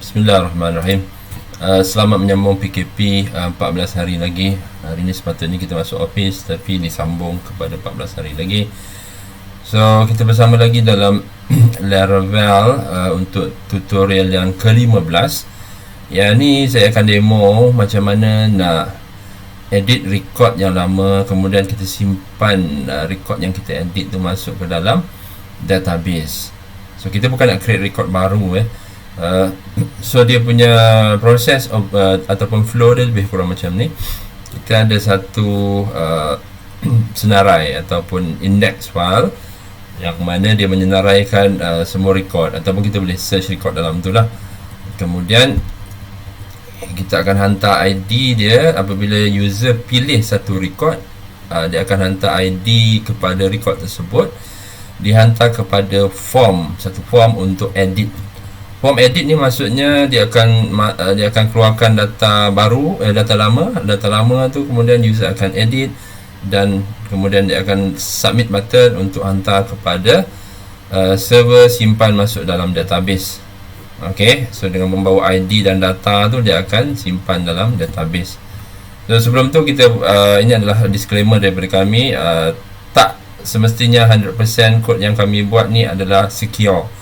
Bismillahirrahmanirrahim. Selamat menyambung PKP 14 hari lagi. Hari ini sepatutnya kita masuk office, tapi disambung kepada 14 hari lagi. So kita bersama lagi dalam Laravel untuk tutorial yang ke-15. Yang ni saya akan demo macam mana nak edit record yang lama, kemudian kita simpan record yang kita edit tu masuk ke dalam database. So kita bukan nak create record baru so dia punya proses ataupun flow dia lebih kurang macam ni. Kita ada satu senarai ataupun index file yang mana dia menyenaraikan semua record, ataupun kita boleh search record dalam tu lah. Kemudian kita akan hantar ID dia. Apabila user pilih satu record, dia akan hantar ID kepada record tersebut, dihantar kepada satu form untuk edit. Form edit ni maksudnya dia akan keluarkan data baru, data lama tu, kemudian user akan edit dan kemudian dia akan submit button untuk hantar kepada server simpan masuk dalam database. Okey, so dengan membawa ID dan data tu dia akan simpan dalam database. So sebelum tu kita ini adalah disclaimer daripada kami, tak semestinya 100% kod yang kami buat ni adalah secure.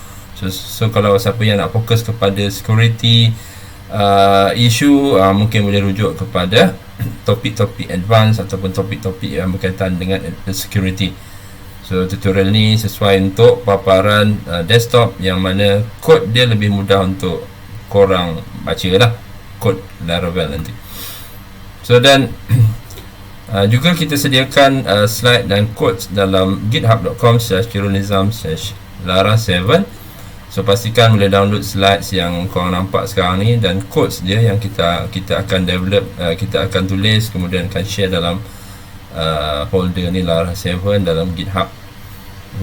So kalau siapa yang nak fokus kepada security issue, mungkin boleh rujuk kepada topik-topik advance ataupun topik-topik yang berkaitan dengan security. So tutorial ni sesuai untuk paparan desktop yang mana kod dia lebih mudah untuk korang baca lah, kod Laravel nanti. So dan juga kita sediakan slide dan quotes dalam github.com/kirunizam/lara7. So pastikan boleh download slides yang korang nampak sekarang ni, dan quotes dia yang kita akan develop, kita akan tulis kemudian akan share dalam folder ni Lara7 dalam GitHub.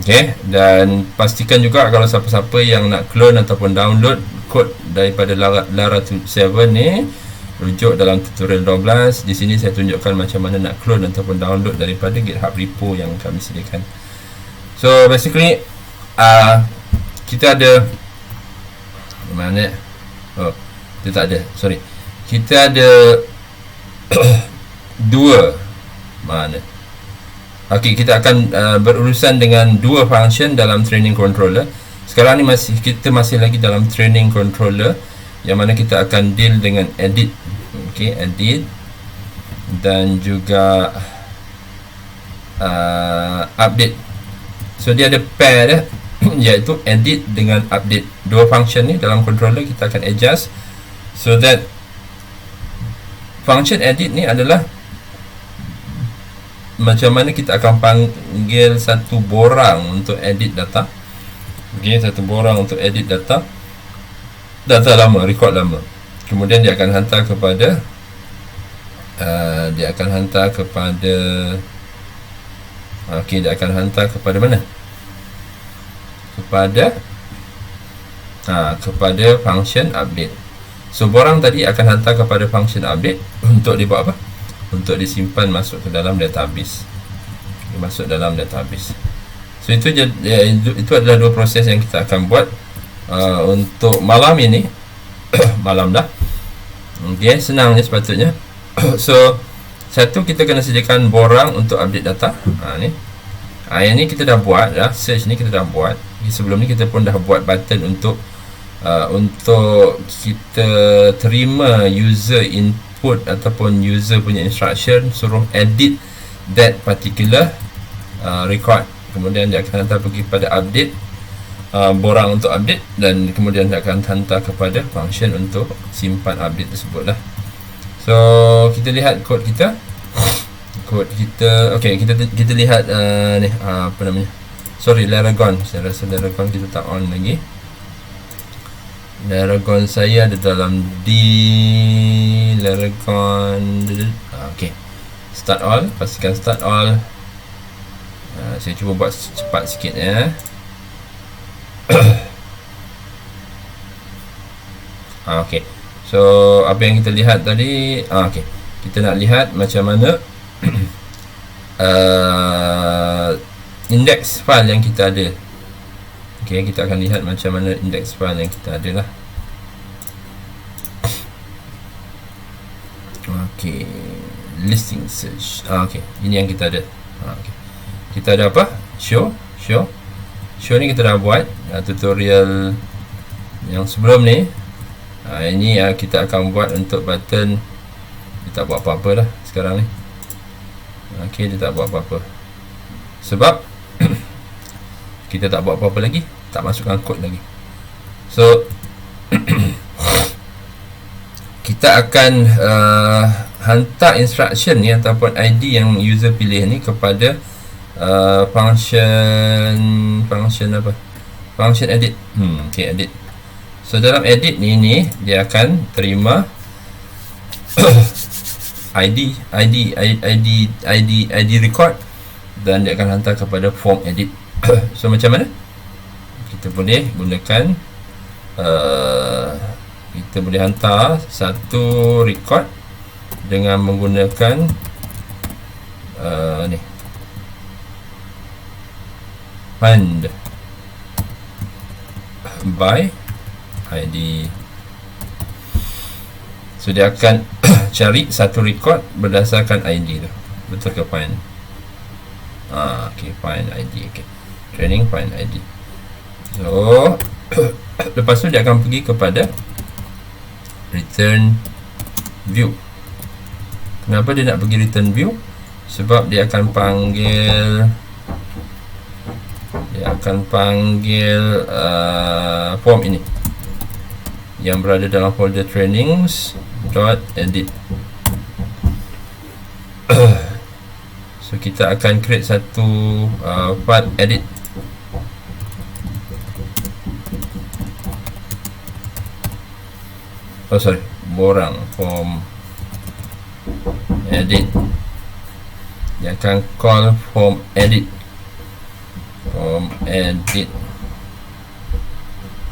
Okay, dan pastikan juga kalau siapa-siapa yang nak clone ataupun download kod daripada Lara7 ni, rujuk dalam tutorial 12. Di sini saya tunjukkan macam mana nak clone ataupun download daripada GitHub repo yang kami sediakan. So basically kita ada mana? Oh, kita tak ada. Sorry. Kita ada dua mana? Okey, kita akan berurusan dengan dua function dalam training controller. Sekarang ni kita masih lagi dalam training controller, yang mana kita akan deal dengan edit. Okey, edit dan juga update. So dia ada pair dia, iaitu edit dengan update. Dua function ni dalam controller kita akan adjust so that function edit ni adalah macam mana kita akan panggil satu borang untuk edit data. Okey, satu borang untuk edit data lama, record lama. Kemudian dia akan hantar kepada dia akan hantar kepada mana? Kepada function update. So borang tadi akan hantar kepada function update untuk dibuat apa? Untuk disimpan masuk ke dalam database. So itu adalah dua proses yang kita akan buat untuk malam ini. Malam dah. Okay, senang je sepatutnya. So satu, kita kena sediakan borang untuk update data. Ni yang ni kita dah buat dah. Search ni kita dah buat. Sebelum ni kita pun dah buat button untuk kita terima user input ataupun user punya instruction, suruh edit that particular record. Kemudian dia akan hantar pergi pada update, borang untuk update, dan kemudian dia akan hantar kepada function untuk simpan update tersebut lah. So kita lihat kod kita. Okey, kita lihat ni apa namanya? Sorry, Laragon. Saya rasa Laragon kita tak on lagi. Laragon saya ada dalam Laragon. Okey. Start all, pastikan start all. Saya cuba buat cepat sikit ya. Okey. So apa yang kita lihat tadi, okey. Kita nak lihat macam mana index file yang kita ada. Okey, kita akan lihat macam mana index file yang kita ada lah. Okay, listing search. Okay, ini yang kita ada. Okay. Kita ada apa? Show ni kita dah buat tutorial yang sebelum ni. Ini kita akan buat untuk button. Dia tak buat apa-apa dah sekarang ni. Okay, dia tak buat apa-apa sebab kita tak buat apa-apa lagi, tak masukkan kod lagi. So kita akan hantar instruction ni ataupun ID yang user pilih ni kepada function apa? Function edit. Okay, edit. So dalam edit ni dia akan terima ID record dan dia akan hantar kepada form edit. So macam mana? Kita boleh gunakan kita boleh hantar satu record dengan menggunakan ni find by ID. So dia akan cari satu record berdasarkan ID tu. Betul ke find? Okay, find ID. Okay, training find ID. So lepas tu dia akan pergi kepada return view. Kenapa dia nak pergi return view? Sebab dia akan panggil form ini yang berada dalam folder trainings.edit. So kita akan create satu part edit. Borang form edit. Dia akan call form edit.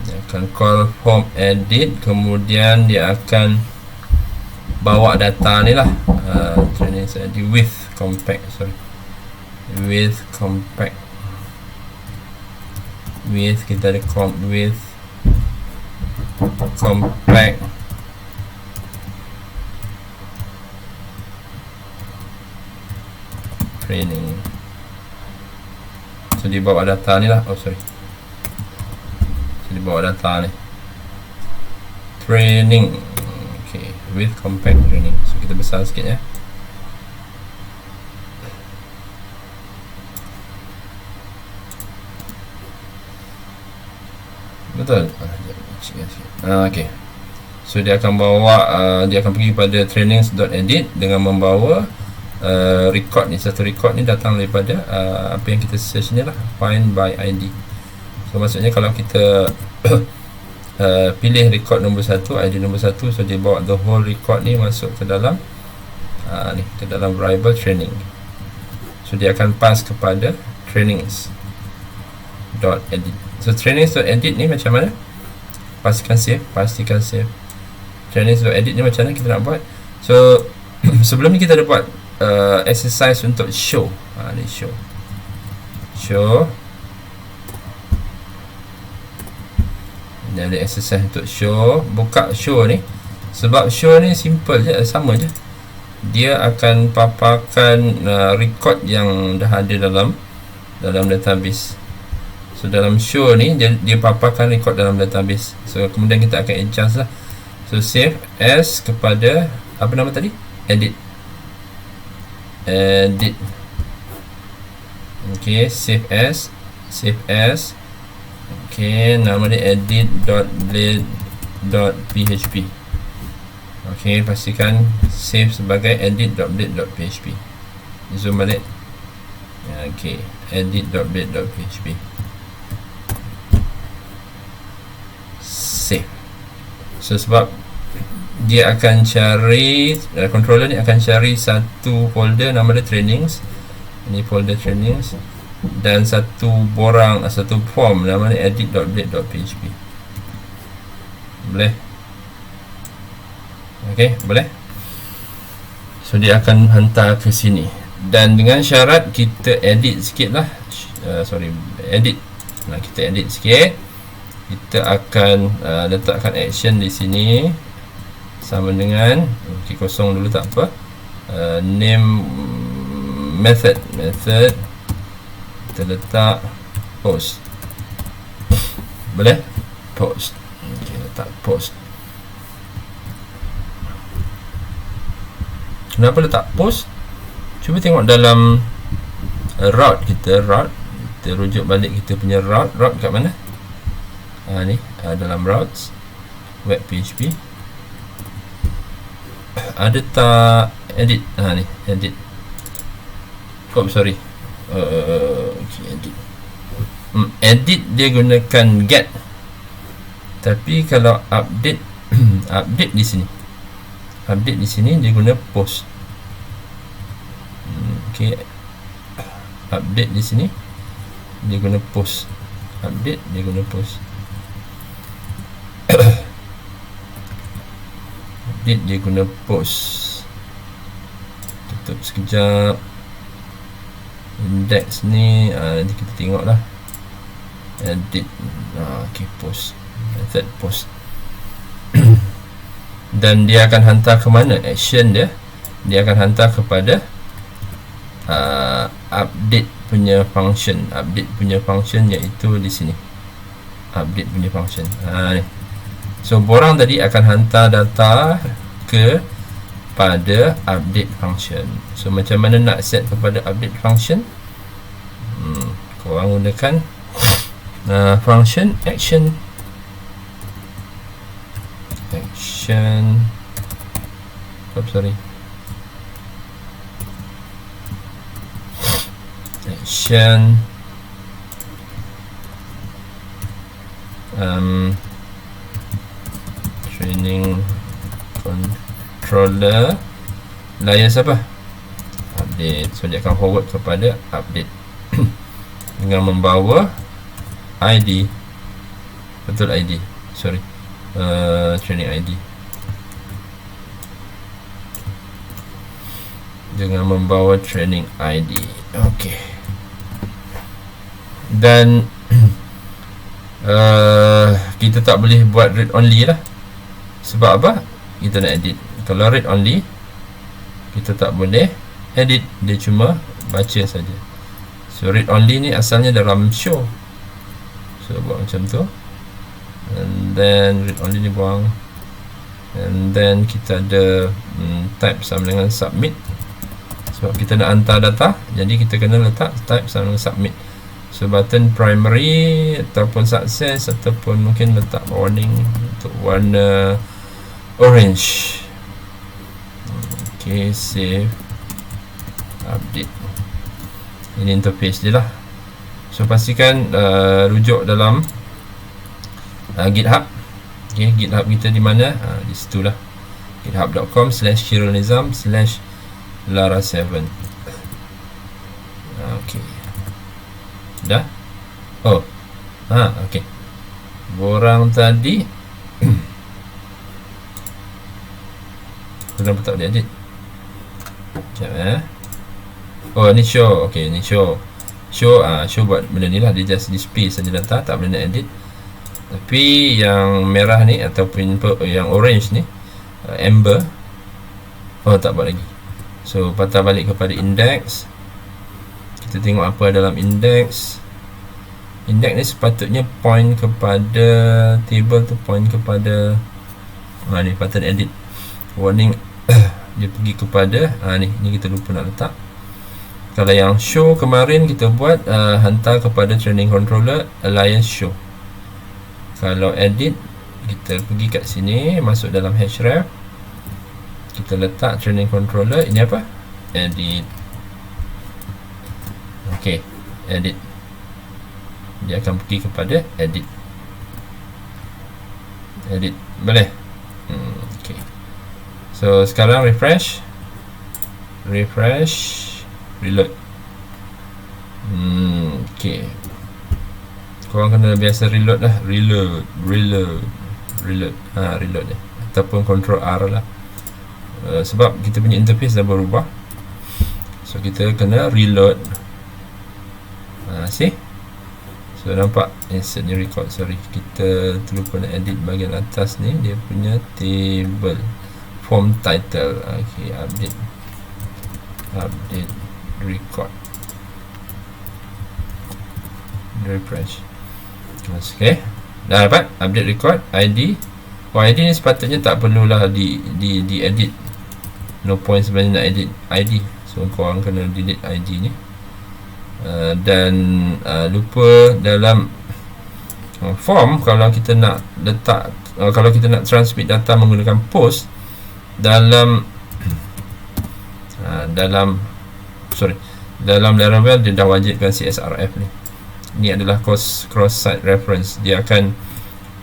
Dia akan call form edit, kemudian dia akan bawa data ni lah, training ID with compact, with kita ada with compact training. So dia bawa data ni lah. So dia bawa data ni training. Okay, with compact training. So kita besar sikit ya. Betul. Okay. So dia akan bawa dia akan pergi pada trainings.edit dengan membawa record ni. Satu record ni datang daripada apa yang kita search ni lah, find by ID. So maksudnya kalau kita pilih record nombor 1, ID nombor 1, so dia bawa the whole record ni masuk ke dalam ni, ke dalam variable training. So dia akan pass kepada trainings.edit. So trainings.edit ni macam mana? Pastikan save. Trainings.edit ni macam mana kita nak buat? So sebelum ni kita ada buat exercise untuk show. Ni show. Ni ada exercise untuk show. Buka show ni. Sebab show ni simple je, sama je. Dia akan paparkan record yang dah ada dalam database. So dalam show ni dia paparkan record dalam database. So kemudian kita akan adjust lah. So save as kepada apa nama tadi? Edit. Okay, save as. Okay, nama dia edit.blade.php. Okay, pastikan save sebagai edit.blade.php. Zoom balik. Okay, edit.blade.php. Save. So sebab dia akan cari, controller ni akan cari satu folder nama dia trainings. Ini folder trainings. Dan satu form nama dia edit.blade.php. Boleh? Okay, boleh? So dia akan hantar ke sini. Dan dengan syarat kita edit sikit lah. Edit. Nah, kita edit sikit. Kita akan letakkan action di sini. sama dengan kosong dulu tak apa, name method kita letak post, boleh post, letak post. Kenapa letak post? Cuba tengok dalam route kita rujuk balik kita punya route kat mana? Ni dalam routes web PHP ada tak edit? Ni edit. Sorry. Edit. Edit dia gunakan get. Tapi kalau update update di sini. Update di sini dia guna post. Update di sini dia guna post. Update dia guna post. Update dia guna post. Tutup sekejap. Index ni nanti kita tengok lah. Edit. Post. Method post. Dan dia akan hantar ke mana action dia? Dia akan hantar kepada update punya function. Update punya function iaitu di sini. Update punya function. Ni. So borang tadi akan hantar data ke pada update function. So macam mana nak set kepada update function? Korang gunakan function action. Action training controller layers apa? Update. So dia akan forward kepada update dengan membawa ID. Betul ID. Sorry. Training ID. Dengan membawa training ID. Okey. Dan kita tak boleh buat read only lah. Sebab apa? Kita nak edit. Kalau read only kita tak boleh edit, dia cuma baca saja. So read only ni asalnya dalam show. So buat macam tu. And then read only ni buang. And then kita ada type sama dengan submit. Sebab kita nak hantar data, jadi kita kena letak type sama dengan submit. So button primary ataupun success, ataupun mungkin letak warning untuk warna orange. Okay, save, update. Ini interface dia lah. So pastikan rujuk dalam GitHub. Okay, GitHub kita di mana? Di situ lah. github.com/KhairulNizam/Lara7. Okay. Dah? Oh. Okay. Borang tadi kenapa tak boleh edit? Sekejap Oh, ni show. Okay, ni show. Show buat benda ni lah. Dia just display saja data, tak boleh nak edit. Tapi yang merah ni ataupun yang orange ni, amber, tak buat lagi. So patah balik kepada index. Kita tengok apa dalam index. Index ni sepatutnya point kepada table tu, point kepada ni button edit. Warning dia pergi kepada ni kita lupa nak letak. Kalau yang show kemarin kita buat hantar kepada training controller alias show. Kalau edit kita pergi kat sini, masuk dalam href, kita letak training controller. Ini apa? Edit. Okay, edit. Dia akan pergi kepada edit. Edit, boleh? Okay. So sekarang refresh, reload. Okay. Korang kena biasa reload lah. Reload. Reload dia. Ataupun control R lah. Sebab kita punya interface dah berubah. So kita kena reload. See? So nampak insert new record. Sorry, kita terlupa nak edit bahagian atas ni. Dia punya table. form title. Okay, update record, refresh. Okay, dah dapat update record ID. ID ni sepatutnya tak perlulah di edit. No point sebenarnya nak edit ID, so korang kena delete ID ni. Dan lupa dalam form, kalau kita nak letak kalau kita nak transmit data menggunakan post dalam dalam Laravel, dia dah wajibkan CSRF ni. Ini adalah cross site reference. Dia akan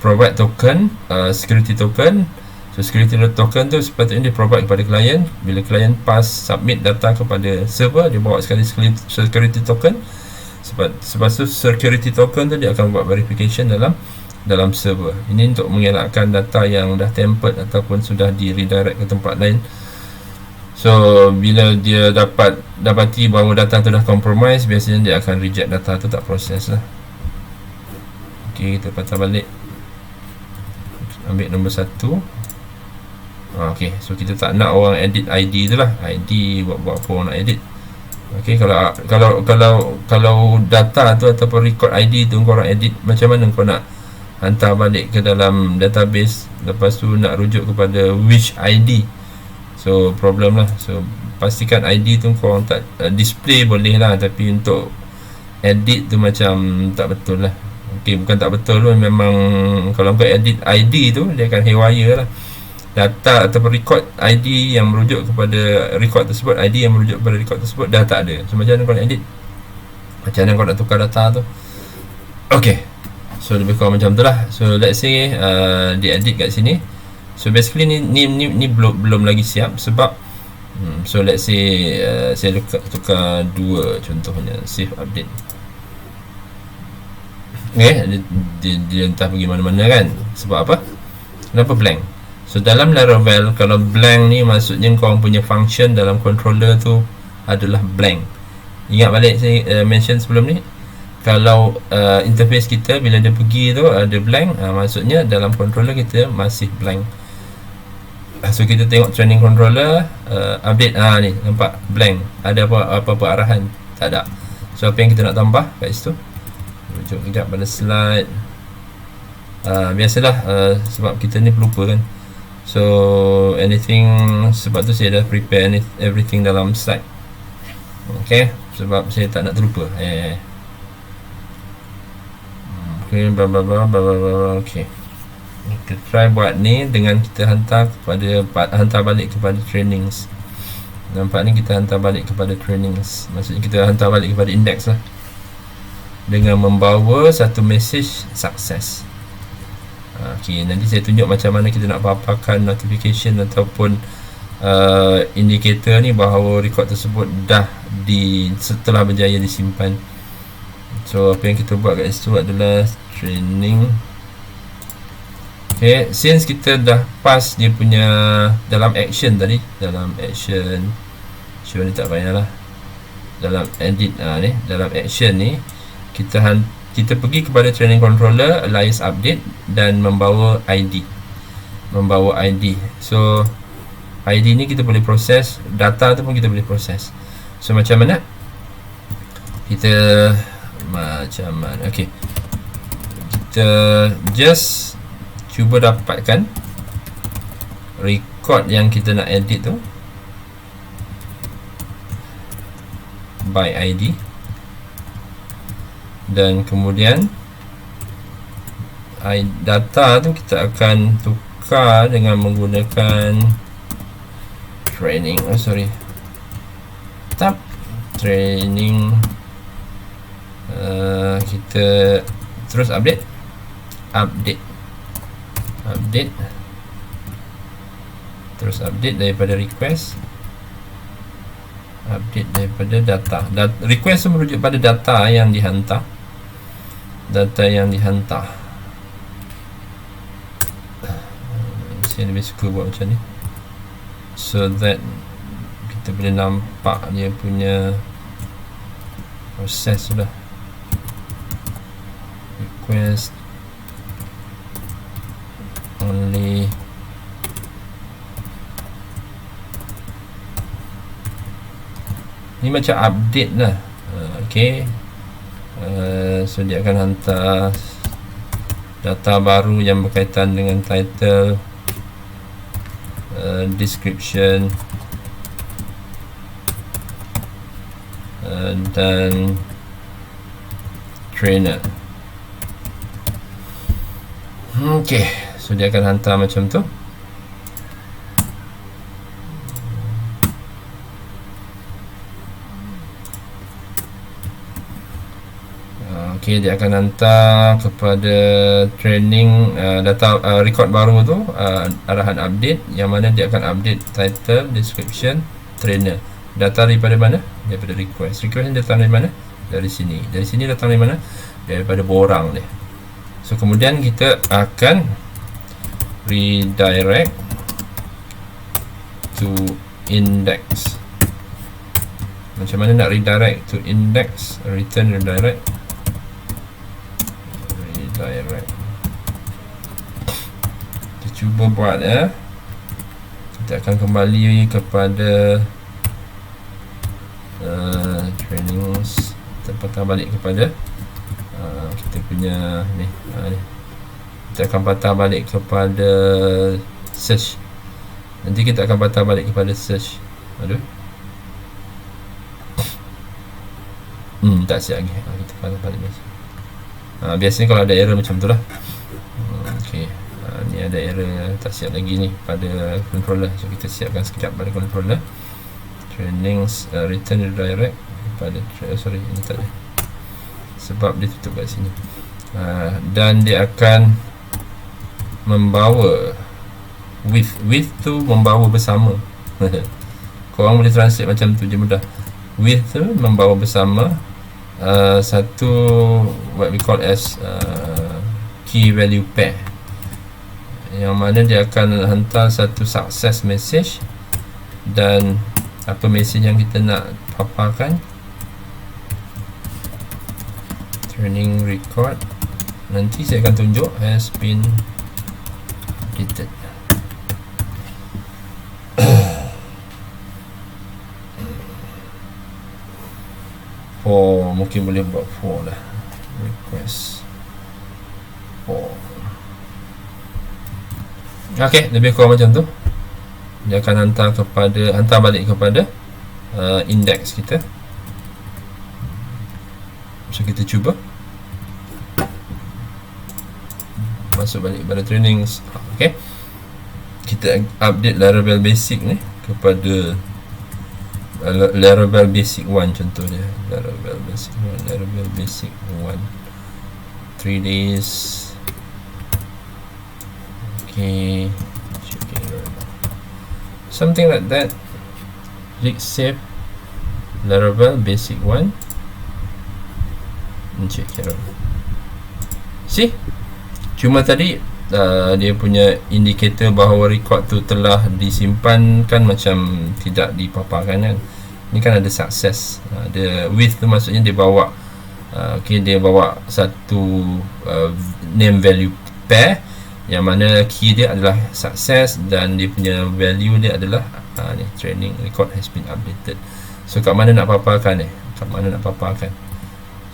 provide token, security token. So security token tu sepatutnya dia provide kepada klien. Bila klien submit data kepada server, dia bawa sekali security token. Sebab tu security token tu dia akan buat verification dalam server. Ini untuk mengelakkan data yang dah tempered ataupun sudah di redirect ke tempat lain. So bila dia dapati bahawa data tu dah compromise, biasanya dia akan reject data tu, tak proses lah. Ok, kita patah balik, ambil nombor 1. Ok, so kita tak nak orang edit ID tu lah. ID buat apa orang nak edit. Ok, kalau data tu ataupun record ID tu korang edit, macam mana kau nak hantar balik ke dalam database, lepas tu nak rujuk kepada which ID? So problem lah. So pastikan ID tu korang tak display boleh lah, tapi untuk edit tu macam tak betul lah. Ok, bukan tak betul pun, memang kalau kau edit ID tu dia akan haywire lah. Data ataupun record ID yang merujuk kepada record tersebut, ID yang merujuk kepada record tersebut dah tak ada. So macam mana kau nak edit? Macam mana kau nak tukar data tu? Ok, so lebih kurang macam tu lah. So let's say dia edit kat sini. So basically ni belum lagi siap sebab so let's say saya tukar 2 contohnya, save update. Okay, dia entah pergi mana-mana kan. Sebab apa? Kenapa blank? So dalam Laravel, kalau blank ni maksudnya korang punya function dalam controller tu adalah blank. Ingat balik saya mention sebelum ni, kalau interface kita bila dia pergi tu ada blank, maksudnya dalam controller kita masih blank. So kita tengok training controller, update, ni nampak blank. Ada apa-apa arahan? Tak ada. So apa yang kita nak tambah kat situ? Rujuk kejap pada slide. Biasalah, sebab kita ni pelupa kan. So anything, sebab tu saya dah prepare everything dalam slide. Okay, sebab saya tak nak terlupa. Okay, bla bla bla bla bla. Okay, kita try buat ni dengan kita hantar balik kepada trainings. Nampak ni kita hantar balik kepada trainings, maksudnya kita hantar balik kepada index lah, dengan membawa satu message success. Okay, nanti saya tunjuk macam mana kita nak paparkan notification ataupun indikator ni bahawa record tersebut dah setelah berjaya disimpan. So apa yang kita buat kat situ adalah training. Okay, since kita dah pass dia punya dalam action tadi, dalam action ni tak payahlah, dalam edit ni, dalam action ni kita pergi kepada training controller, alias update, dan membawa ID. So ID ni kita boleh proses, data tu pun kita boleh proses. So macam mana? Okay, kita just cuba dapatkan record yang kita nak edit tu by ID, dan kemudian data tu kita akan tukar dengan menggunakan training, training. Kita terus update terus update daripada request, update daripada data. Request tu merujuk pada data yang dihantar, saya lebih suka buat macam ni, so that kita boleh nampak dia punya proses sudah. Request only Ni macam update lah. Okay. So dia akan hantar data baru yang berkaitan dengan title, description, dan trainer. Okay, so dia akan hantar macam tu. Okay, dia akan hantar kepada training data record baru tu, arahan update, yang mana dia akan update title, description, trainer. Data daripada mana? Daripada request. Request ni datang dari mana? Dari sini. Dari sini datang dari mana? Daripada borang ni. So kemudian kita akan redirect to index. Macam mana nak redirect to index? Return redirect. Redirect. Kita cuba buat ya. Kita akan kembali kepada trainings. Kita patah balik kepada kita punya ni, kita akan patah balik kepada search. Nanti kita akan patah balik kepada search. Aduh, tak siap lagi. Kita patah balik biasanya kalau ada error macam tu lah. Okay, ni ada error tak siap lagi ni pada controller. So kita siapkan sekejap pada controller. Trainings, return redirect pada sorry, ini tak ada sebab dia tutup kat sini. Dan dia akan membawa with tu membawa bersama. Korang boleh translate macam tu je mudah. With tu membawa bersama satu what we call as key value pair, yang mana dia akan hantar satu success message. Dan apa message yang kita nak paparkan? Training record. Nanti saya akan tunjuk has been updated. Mungkin boleh buat 4 lah. Request 4. Okay, lebih kurang macam tu. Dia akan hantar balik kepada index kita. So kita cuba masuk balik pada trainings. Okay, kita update Laravel basic ni kepada Laravel basic 1 contoh dia. Laravel basic 1, Laravel basic 1 3 days. Okay, something like that. Click save Laravel basic 1. Check it out. See, cuma tadi dia punya indikator bahawa record tu telah disimpan kan macam tidak dipaparkan kan. Ni kan ada success. Ada with tu maksudnya dia bawa okay, dia bawa satu name value pair, yang mana key dia adalah success dan dia punya value dia adalah ni, training record has been updated. So kat mana nak paparkan ni? Kat mana nak paparkan?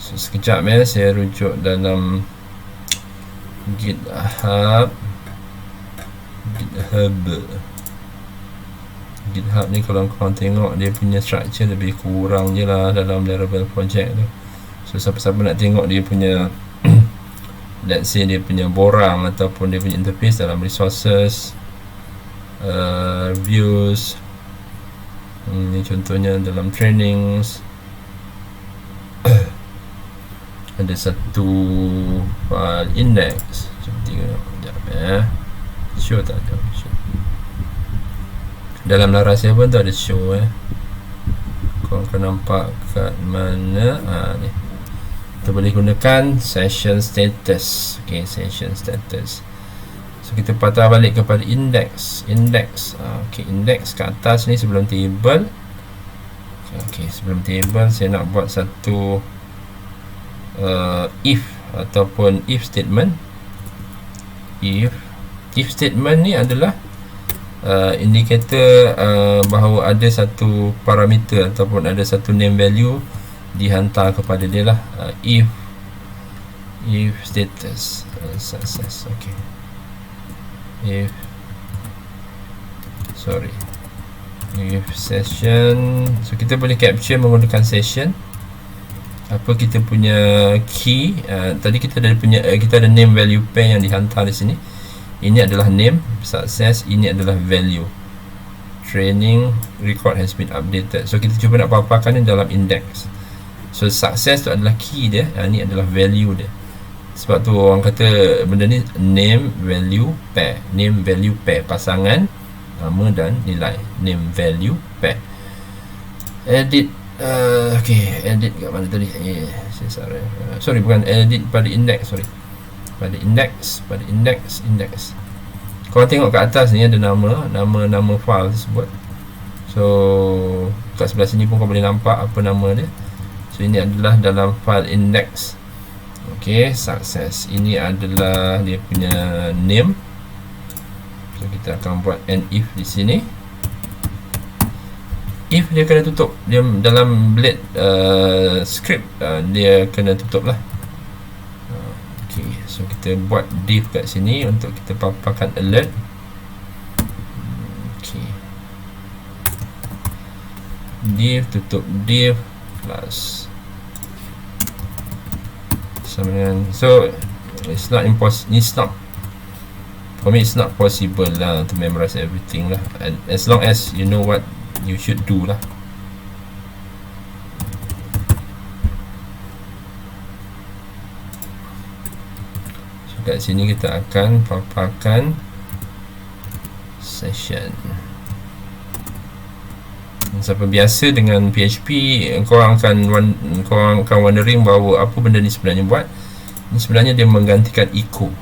So sekejap saya rujuk dalam GitHub ni. Kalau korang tengok dia punya structure lebih kurang je lah dalam Laravel project tu. So siapa-siapa nak tengok dia punya let's say dia punya borang ataupun dia punya interface dalam resources, views, ni contohnya dalam trainings. Ada satu file index. Cuba tengok sekejap show tak ada show. Dalam Laravel pun tu ada show Korang akan nampak kat mana ni. Kita boleh gunakan session status. Okay, session status. So kita patah balik kepada index. Okay, index kat atas ni sebelum table. Okay, sebelum table saya nak buat satu if ataupun if statement. If statement ni adalah indikator bahawa ada satu parameter ataupun ada satu name value dihantar kepada dia lah. If status success. Okay, if session, so kita boleh capture menggunakan session. Apa kita punya key, tadi kita ada name value pair yang dihantar di sini. Ini adalah name, success, ini adalah value. Training record has been updated. So kita cuba nak paparkan ni dalam index. So success tu adalah key dia, ini adalah value dia. Sebab tu orang kata benda ni name value pair. Name value pair, pasangan nama dan nilai. Name value pair. Edit, okay, edit kat mana tadi? Sorry, bukan edit pada index, sorry. Pada index. Korang tengok kat atas ni ada nama file tersebut. So kat sebelah sini pun kau boleh nampak apa nama dia. So ini adalah dalam file index. Okay, success. Ini adalah dia punya name. So kita akan buat an if di sini. If dia kena tutup, dia dalam blade script dia kena tutup lah. Okay, so kita buat div kat sini untuk kita paparkan alert. Okay, div tutup div plus sama dengan, so it's not for me it's not possible lah to memorize everything lah, and as long as you know what you should do lah. Kat sini kita akan paparkan session. Siapa biasa dengan PHP, korang akan wondering bahawa apa benda ni sebenarnya buat. Ini sebenarnya dia menggantikan echo.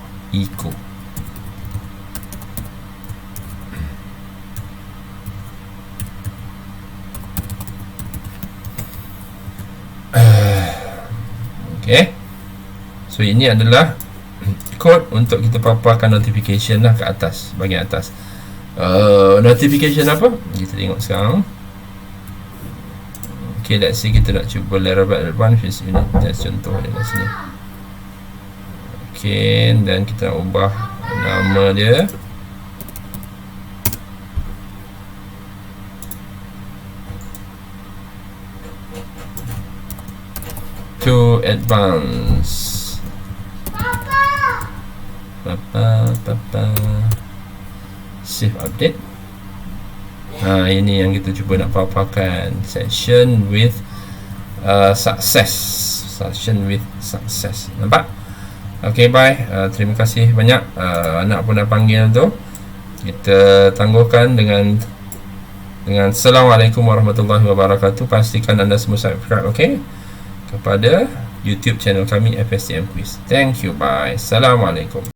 Okay, so ini adalah code untuk kita paparkan notification lah ke atas, bahagian atas. Notification apa? Kita tengok sekarang. Okay, let's see, kita nak cuba Laravel Advanced Unit Test contoh dia kat sini. Okay, dan kita nak ubah nama dia to advance. Papa save update. Ini yang kita cuba nak paparkan, session with success. Nampak? Okay, bye. Terima kasih banyak. Anak pun dah panggil tu. Kita tangguhkan dengan Assalamualaikum warahmatullahi wabarakatuh. Pastikan anda semua subscribe, okay, kepada YouTube channel kami FSTM Quiz. Thank you, bye. Assalamualaikum.